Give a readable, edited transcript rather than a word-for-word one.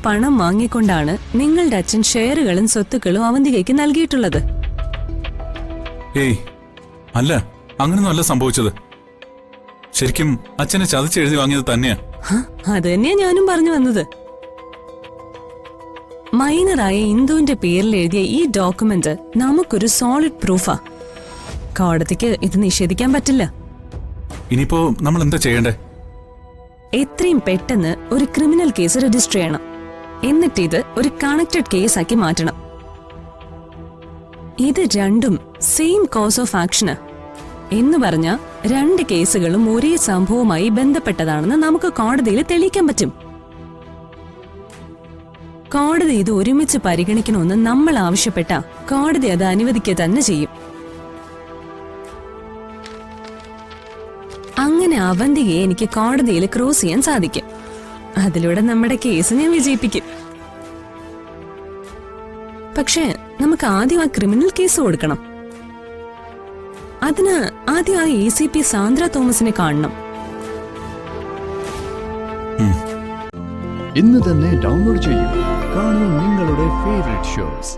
പണം വാങ്ങിക്കൊണ്ടാണ് നിങ്ങളുടെ അച്ഛൻ ഷെയറുകളും സ്വത്തുക്കളും അവന്തികയ്ക്ക് നൽകിയിട്ടുള്ളത്. ഏയ് അല്ല, അങ്ങനൊന്നും അല്ല സംഭവിച്ചത്. ശരിക്കും അച്ഛനെ ചതച്ചെഴുതി വാങ്ങിയത് തന്നെയാ. അത് തന്നെയാ ഞാനും പറഞ്ഞു വന്നത്. മൈനറായ ഇന്ദുവിന്റെ പേരിൽ എഴുതിയ ഈ ഡോക്യുമെന്റ് നമുക്കൊരു സോളിഡ് പ്രൂഫാ. കോടതിക്ക് ഇത് നിഷേധിക്കാൻ പറ്റില്ല. ഇനിയിപ്പോ നമ്മൾ എന്താ ചെയ്യണ്ടേ? എത്രയും പെട്ടെന്ന് ഒരു ക്രിമിനൽ കേസ് രജിസ്റ്റർ ചെയ്യണം. എന്നിട്ട് ഇത് ഒരു കണക്റ്റഡ് കേസാക്കി മാറ്റണം. ഇത് രണ്ടും സെയിം കോസ് ഓഫ് ആക്ഷന് എന്ന് പറഞ്ഞ രണ്ട് കേസുകളും ഒരേ സംഭവവുമായി ബന്ധപ്പെട്ടതാണെന്ന് നമുക്ക് കോടതിയിൽ തെളിയിക്കാൻ പറ്റും. കോടതി ഇത് ഒരുമിച്ച് പരിഗണിക്കണമെന്ന് നമ്മൾ ആവശ്യപ്പെട്ട കോടതി അത് അനുവദിക്കുക തന്നെ ചെയ്യും. അങ്ങനെ അവന്തികയെ എനിക്ക് കോടതിയിൽ ക്രോസ് ചെയ്യാൻ സാധിക്കും. അതിലൂടെ നമ്മുടെ കേസ് ഞാൻ വിജയിപ്പിക്കും. പക്ഷേ നമുക്ക് ആദ്യം ആ ക്രിമിനൽ കേസ് കൊടുക്കണം. അതിന് ആദ്യം ആ ACP സാന്ദ്ര തോമസിനെ കാണണം. ഇന്ന് തന്നെ ഡൗൺലോഡ് ചെയ്യൂ. കാണൂ നിങ്ങളുടെ ഫേവറേറ്റ് ഷോസ്.